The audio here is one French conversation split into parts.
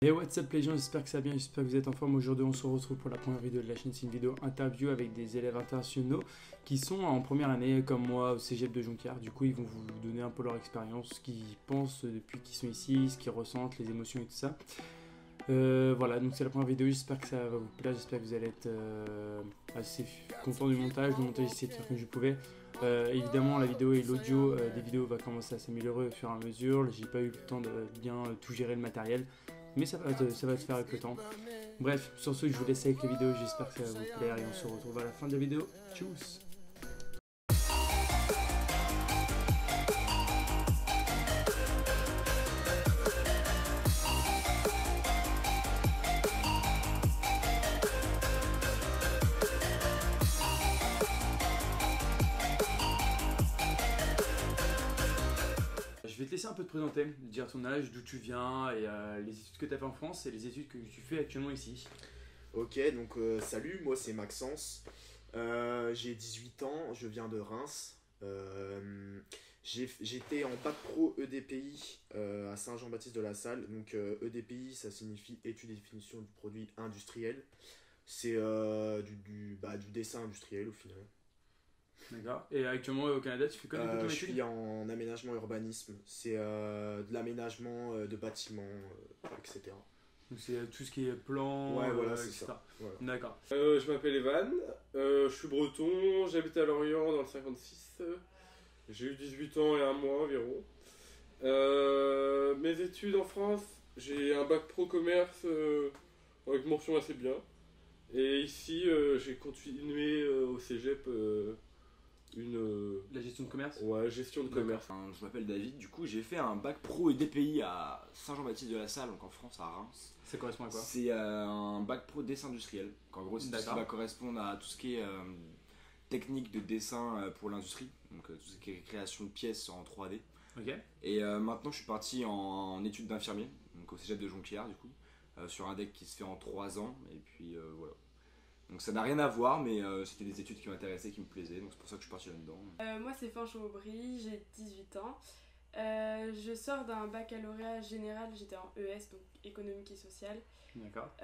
Et what's up les gens, j'espère que ça va bien, j'espère que vous êtes en forme. Aujourd'hui on se retrouve pour la première vidéo de la chaîne. C'est une vidéo interview avec des élèves internationaux qui sont en première année comme moi au cégep de Jonquière. Du coup ils vont vous donner un peu leur expérience, ce qu'ils pensent depuis qu'ils sont ici, ce qu'ils ressentent, les émotions et tout ça. Voilà, donc c'est la première vidéo, j'espère que ça va vous plaire, j'espère que vous allez être assez content du montage. Le montage essayé de faire comme je pouvais. Évidemment la vidéo et l'audio des vidéos va commencer à s'améliorer au fur et à mesure. J'ai pas eu le temps de bien tout gérer le matériel, mais ça va se faire avec le temps. Bref, sur ce, je vous laisse avec la vidéo, j'espère que ça va vous plaire et on se retrouve à la fin de la vidéo. Tchuss! Je vais te laisser un peu te présenter, dire ton âge, d'où tu viens et les études que tu as fait en France et les études que tu fais actuellement ici. Ok, donc salut, moi c'est Maxence, j'ai 18 ans, je viens de Reims. J'étais en bac pro EDPI à Saint-Jean-Baptiste-de-la-Salle. Donc EDPI ça signifie étude et définition du produit industriel. C'est du dessin industriel au final. D'accord. Et actuellement au Canada, tu fais quoi comme Je études? suis en aménagement urbanisme, c'est de l'aménagement de bâtiments, etc. Donc c'est tout ce qui est plan, Ouais, voilà, c'est etc. ça. Voilà. D'accord. Je m'appelle Evan, je suis breton, j'habite à Lorient dans le 56. J'ai eu 18 ans et un mois environ. Mes études en France, j'ai un bac pro commerce avec mention assez bien. Et ici, j'ai continué au cégep La gestion de commerce? ouais, gestion de commerce. Je m'appelle David, du coup j'ai fait un bac pro EDPI à Saint-Jean-Baptiste-de-la-Salle, donc en France à Reims. Ça correspond à quoi? C'est un bac pro dessin industriel, donc en gros c'est tout ce qui D'accord. va correspondre à tout ce qui est technique de dessin pour l'industrie, donc tout ce qui est création de pièces en 3D. Ok. Et maintenant je suis parti en études d'infirmier, donc au cégep de Jonquière du coup, sur un deck qui se fait en 3 ans, et puis voilà. Donc ça n'a rien à voir, mais c'était des études qui m'intéressaient, qui me plaisaient, donc c'est pour ça que je suis parti là-dedans. Moi c'est Fanch Aubry, j'ai 18 ans. Je sors d'un baccalauréat général, j'étais en ES, donc économique et social. D'accord.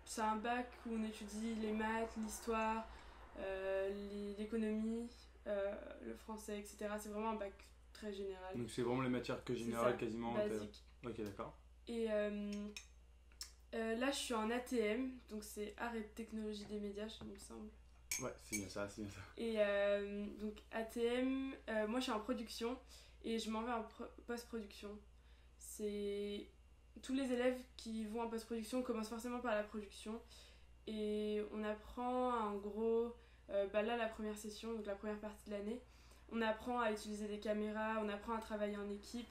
C'est un bac où on étudie les maths, l'histoire, l'économie, le français, etc. C'est vraiment un bac très général. Donc c'est vraiment les matières que C'est générales ça, quasiment. basique. Ok, d'accord. Et là je suis en ATM, donc c'est Art et Technologie des médias, il me semble. Ouais, c'est bien ça, c'est bien ça. Et donc ATM, moi je suis en production et je m'en vais en post-production. C'est tous les élèves qui vont en post-production commencent forcément par la production et on apprend en gros, là la première session, donc la première partie de l'année, on apprend à utiliser des caméras, on apprend à travailler en équipe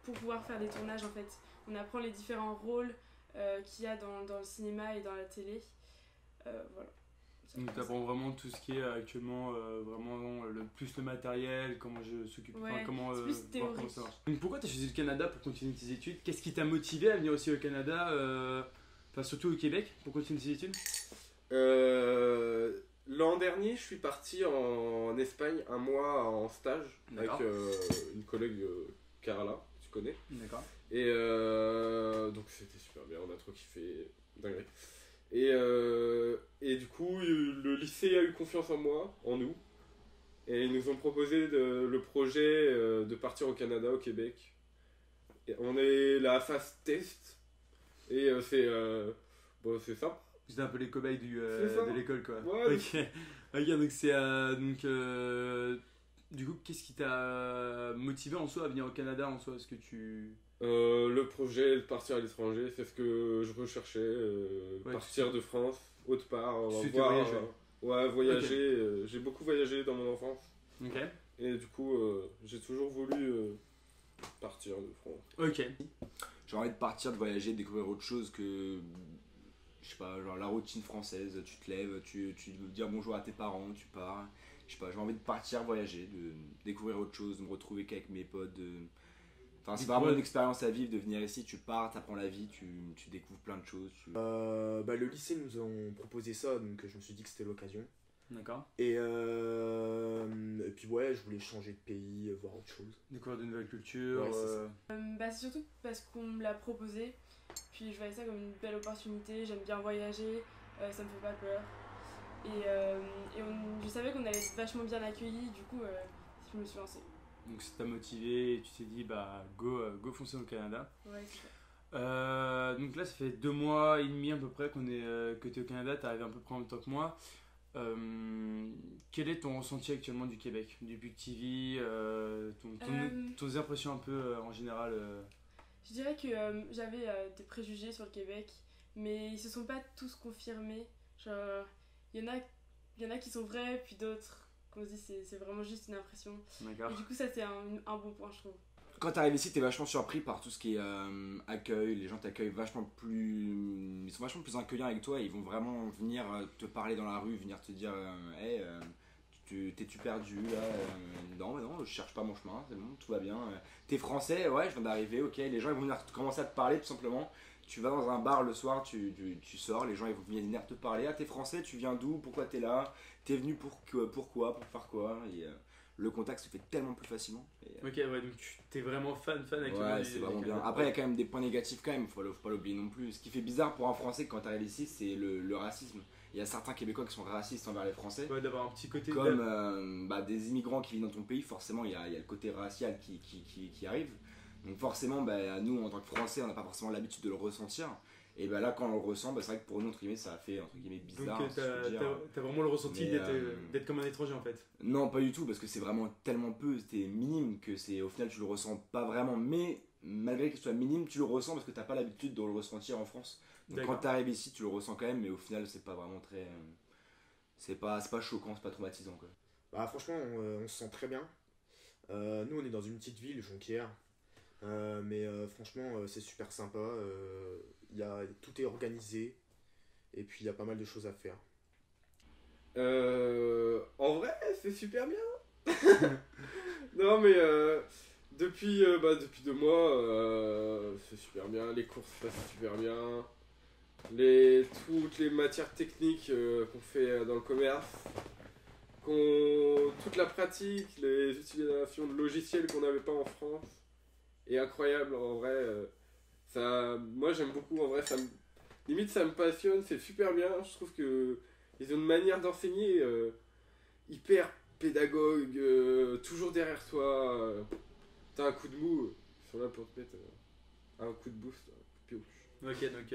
pour pouvoir faire des tournages en fait. On apprend les différents rôles qu'il y a dans le cinéma et dans la télé. Voilà. Donc tu apprends vraiment tout ce qui est actuellement vraiment le plus le matériel, comment je s'occupe, Ouais, enfin, comment c'est plus voir théorique. comment ça marche. Donc pourquoi tu as choisi le Canada pour continuer tes études? Qu'est-ce qui t'a motivé à venir aussi au Canada, enfin surtout au Québec pour continuer tes études? L'an dernier, je suis parti en Espagne un mois en stage avec D'accord. une collègue Carla, tu connais. D'accord. Et donc c'était super bien, on a trop kiffé, dingue. Et du coup, le lycée a eu confiance en moi, en nous. Et ils nous ont proposé le projet de partir au Canada, au Québec. Et on est la phase test. Et c'est ça. C'était un peu les cobayes C'est ça. de l'école quoi. Ouais. Ok. Ok, donc c'est du coup qu'est-ce qui t'a motivé en soi à venir au Canada en soi? Est-ce que tu... Le projet de partir à l'étranger, c'est ce que je recherchais. Ouais, partir de France, autre part, C'était voir, voyager. ouais, voyager. J'ai beaucoup voyagé dans mon enfance. Ok. Et du coup, j'ai toujours voulu partir de France. Ok. J'ai envie de partir, de voyager, de découvrir autre chose que, je sais pas, genre la routine française, tu te lèves, tu veux dire bonjour à tes parents, tu pars. Je sais pas, j'ai envie de partir voyager, de découvrir autre chose, de me retrouver qu'avec mes potes. Enfin, c'est vraiment une expérience à vivre de venir ici, tu pars, t'apprends la vie, tu découvres plein de choses. Le lycée nous ont proposé ça, donc je me suis dit que c'était l'occasion. D'accord. Et puis ouais, je voulais changer de pays, voir autre chose. Découvrir de nouvelles cultures. Ouais, c'est ça. Bah, c'est surtout parce qu'on me l'a proposé. Puis je voyais ça comme une belle opportunité. J'aime bien voyager, ça me fait pas peur. Je savais qu'on allait être vachement bien accueillis, du coup, je me suis lancée. Donc ça t'a motivé et tu t'es dit, bah go foncer au Canada. Ouais, c'est ça. Donc là, ça fait 2 mois et demi à peu près que tu es au Canada, tu arrivé à peu près en même temps que moi. Quel est ton ressenti actuellement du Québec depuis que tu y vis, tes impressions un peu en général Je dirais que j'avais des préjugés sur le Québec, mais ils se sont pas tous confirmés. Genre, il y en a qui sont vrais, puis d'autres, comme on se dit, c'est vraiment juste une impression. D'accord. Et du coup, ça, c'est un bon point, je trouve. Quand t'arrives ici, t'es vachement surpris par tout ce qui est accueil. Les gens t'accueillent vachement plus. Ils sont vachement plus accueillants avec toi. Ils vont vraiment venir te parler dans la rue, venir te dire hey, t'es-tu perdu là Non, mais non, je cherche pas mon chemin, c'est bon, tout va bien. T'es français, ouais, je viens d'arriver, ok. Les gens ils vont venir commencer à te parler tout simplement. Tu vas dans un bar le soir, tu sors, les gens ils vont venir te parler. Ah, t'es français, tu viens d'où? Pourquoi t'es là? T'es venu pourquoi? Pour faire quoi? Et, le contact se fait tellement plus facilement. Ok, ouais, donc t'es vraiment fan actuellement ouais, du c'est vraiment Canada. bien. Après, il y a quand même des points négatifs quand même, faut pas l'oublier non plus. Ce qui fait bizarre pour un Français quand t'arrives ici, c'est le racisme. Il y a certains Québécois qui sont racistes envers les Français. Ouais, d'avoir un petit côté Comme des immigrants qui vivent dans ton pays, forcément, il y a le côté racial qui arrive. Donc forcément, nous, en tant que Français, on n'a pas forcément l'habitude de le ressentir. Et là, quand on le ressent, c'est vrai que pour nous, entre guillemets, ça a fait entre guillemets bizarre. Donc t'as vraiment le ressenti d'être comme un étranger en fait. Non, pas du tout, parce que c'est vraiment tellement peu, c'était minime que au final tu le ressens pas vraiment, mais malgré que ce soit minime, tu le ressens parce que t'as pas l'habitude de le ressentir en France. Donc D'accord. quand t'arrives ici, tu le ressens quand même, mais au final c'est pas vraiment très, c'est pas choquant, c'est pas traumatisant quoi. Bah franchement, on se sent très bien. Nous, on est dans une petite ville, Jonquière. Mais franchement, c'est super sympa. Tout est organisé. Et puis, il y a pas mal de choses à faire. En vrai, c'est super bien. Non, mais depuis 2 mois, c'est super bien. Les courses se passent super bien. Toutes les matières techniques qu'on fait dans le commerce, toute la pratique, les utilisations de logiciels qu'on n'avait pas en France, est incroyable en vrai. Moi j'aime beaucoup en vrai. Limite, ça me passionne, c'est super bien. Je trouve que ils ont une manière d'enseigner hyper pédagogue, toujours derrière toi. T'as un coup de mou, ils sont là pour te mettre un coup de boost. Ok, donc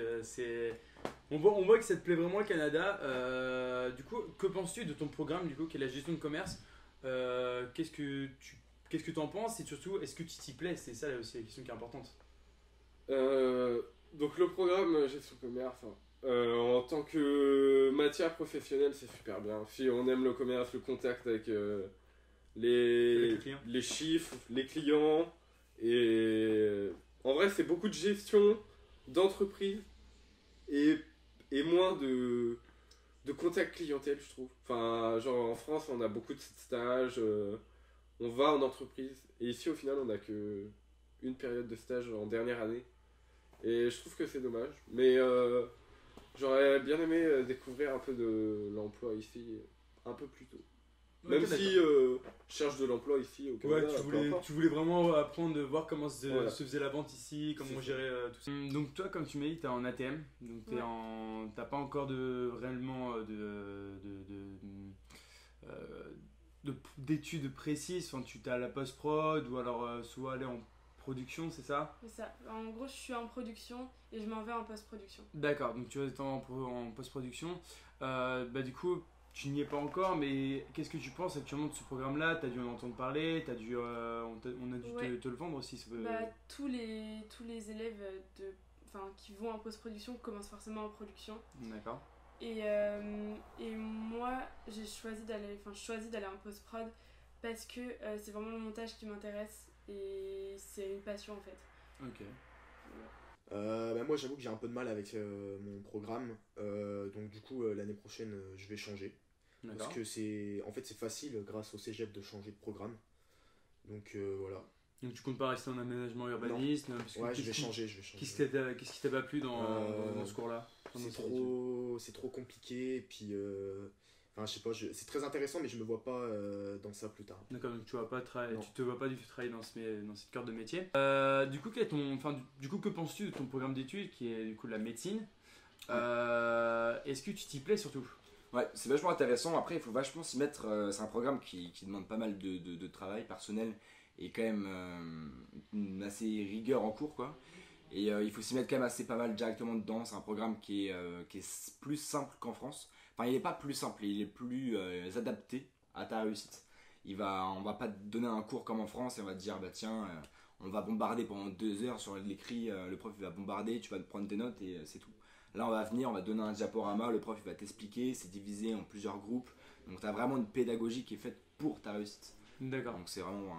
on voit que ça te plaît vraiment le Canada. Du coup, que penses-tu de ton programme du coup, qui est la gestion de commerce? Qu'est-ce que tu en penses et surtout, est-ce que tu t'y plais? C'est ça là aussi la question qui est importante. Donc le programme gestion commerce, en tant que matière professionnelle, c'est super bien. Si on aime le commerce, le contact avec les chiffres, les clients, et en vrai c'est beaucoup de gestion d'entreprise et moins de contact clientèle, je trouve. Enfin, genre en France on a beaucoup de stages, on va en entreprise, et ici au final on a que une période de stage en dernière année. Et je trouve que c'est dommage. Mais j'aurais bien aimé découvrir un peu de l'emploi ici un peu plus tôt. Même si je cherche de l'emploi ici au Canada. Ouais, tu voulais vraiment apprendre de voir comment Voilà. se faisait la vente ici, comment gérer tout ça. Donc toi, comme tu m'as dit, t'es en ATM, donc t'as pas encore réellement d'études précises. Enfin, tu t'as la post-prod ou alors soit aller en production, c'est ça? C'est ça. En gros, je suis en production et je m'en vais en post-production. D'accord, donc tu vas être en post-production. Du coup, tu n'y es pas encore, mais qu'est-ce que tu penses actuellement de ce programme-là? Tu as dû en entendre parler, on a dû te le vendre aussi. Tous les élèves qui vont en post-production commencent forcément en production. D'accord. Et moi, je choisis d'aller en post-prod parce que c'est vraiment le montage qui m'intéresse et c'est une passion en fait. Ok. Moi j'avoue que j'ai un peu de mal avec mon programme, donc du coup l'année prochaine je vais changer. D'accord. Parce que c'est facile grâce au cégep de changer de programme. Donc voilà. Donc tu comptes pas rester en aménagement urbanisme? Ouais, je vais changer. Qu'est-ce qui t'a pas plu dans ce cours-là? C'est trop compliqué, et puis Enfin, je sais pas, c'est très intéressant, mais je me vois pas dans ça plus tard. D'accord, donc tu te vois pas du tout travailler dans cette cœur de métier. Du coup, que penses-tu de ton programme d'études qui est du coup de la médecine? Est-ce que tu t'y plais surtout? Ouais, c'est vachement intéressant. Après, il faut vachement s'y mettre. C'est un programme qui demande pas mal de travail personnel et quand même une assez rigueur en cours, quoi. Et il faut s'y mettre quand même assez pas mal directement dedans. C'est un programme qui est plus simple qu'en France. Enfin, il n'est pas plus simple, il est plus adapté à ta réussite. On va pas te donner un cours comme en France et on va te dire, bah tiens, on va bombarder pendant 2 heures sur l'écrit, le prof il va bombarder, tu vas te prendre tes notes et c'est tout. Là, on va venir, on va te donner un diaporama, le prof il va t'expliquer, c'est divisé en plusieurs groupes. Donc, tu as vraiment une pédagogie qui est faite pour ta réussite. D'accord. Donc, c'est vraiment.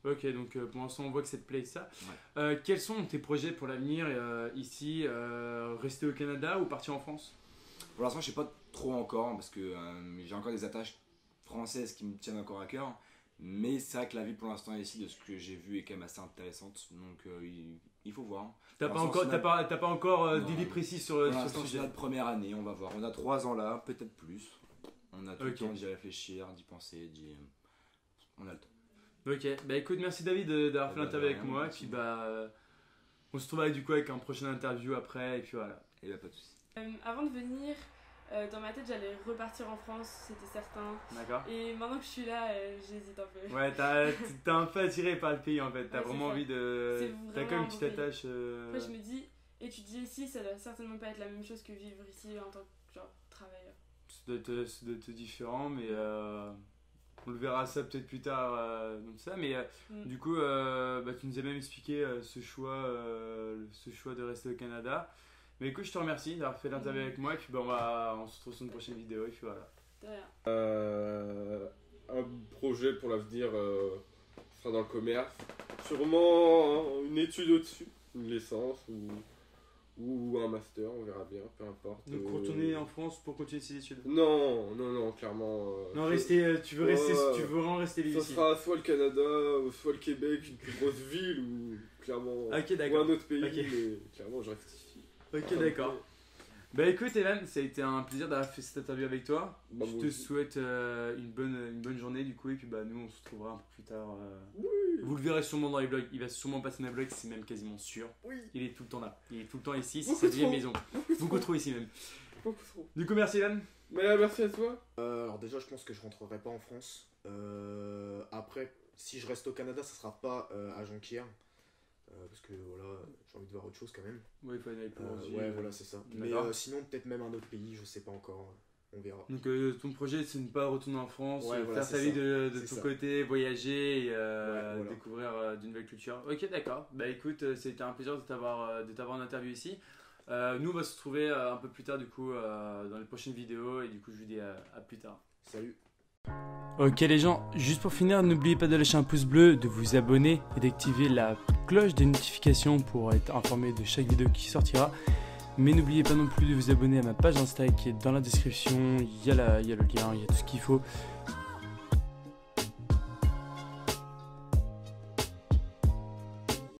Ok, donc pour l'instant, on voit que ça te plaît ça. Ouais. Quels sont tes projets pour l'avenir ici? Rester au Canada ou partir en France? Pour l'instant, je sais pas trop encore parce que j'ai encore des attaches françaises qui me tiennent encore à cœur. Mais c'est vrai que la vie pour l'instant ici, de ce que j'ai vu, est quand même assez intéressante. Donc, il faut voir. T'as pas encore d'idée précise sur ce sujet? C'est notre première année, on va voir. On a 3 ans là, peut-être plus. On a tout le temps d'y réfléchir, d'y penser, on a le temps. Ok, bah écoute, merci David d'avoir fait l'interview avec moi. Et puis on se retrouve du coup avec un prochain interview après. Et puis voilà. Et bah pas de soucis. Avant de venir, dans ma tête, j'allais repartir en France, c'était certain. D'accord. Et maintenant que je suis là, j'hésite un peu. Ouais, t'es un peu attiré par le pays en fait. T'as vraiment envie de. T'as quand même une petite attache. Après, je me dis, étudier ici, ça doit certainement pas être la même chose que vivre ici en tant que travailleur. Ça doit être différent, mais on le verra ça peut-être plus tard dans ça. Mais du coup, tu nous as même expliqué ce choix de rester au Canada. Mais écoute, je te remercie d'avoir fait l'interview avec moi. Et puis on se retrouve sur une prochaine vidéo. Et puis voilà. De rien. Un projet pour l'avenir sera dans le commerce. Sûrement une étude au-dessus, une licence ou un master, on verra bien, peu importe. Donc retourner en France pour continuer ses études? Non, clairement. Non, tu veux vraiment rester ici? Ça sera soit le Canada, soit le Québec, une plus grosse ville ou clairement ou un autre pays, mais clairement je reste ici. Ok, d'accord. Bah écoute Evan, ça a été un plaisir d'avoir fait cette interview avec toi. Je te souhaite une bonne journée du coup et puis nous on se retrouvera un peu plus tard. Oui. Vous le verrez sûrement dans les vlogs, il va sûrement passer dans les vlogs, c'est même quasiment sûr. Oui. Il est tout le temps là, il est tout le temps ici, c'est sa deuxième maison. Beaucoup trop ici même. Beaucoup trop. Du coup merci Evan. Merci à toi. Alors déjà je pense que je rentrerai pas en France. Après si je reste au Canada ça sera pas à Jonquière. Parce que voilà, j'ai envie de voir autre chose quand même. Ouais, il faut aller pour ouais, voilà, c'est ça. Mais sinon, peut-être même un autre pays, je sais pas encore. On verra. Donc, ton projet, c'est de ne pas retourner en France, ouais, voilà, faire sa vie de ton ça. Côté, voyager et voilà. découvrir d'une nouvelle culture. Ok, d'accord. Bah écoute, c'était un plaisir de t'avoir en interview ici. Nous, on va se retrouver un peu plus tard, du coup, dans les prochaines vidéos. Et du coup, je vous dis à plus tard. Salut. Ok les gens, juste pour finir, n'oubliez pas de lâcher un pouce bleu, de vous abonner et d'activer la cloche des notifications pour être informé de chaque vidéo qui sortira. Mais n'oubliez pas non plus de vous abonner à ma page Insta qui est dans la description, il y a le lien, il y a tout ce qu'il faut.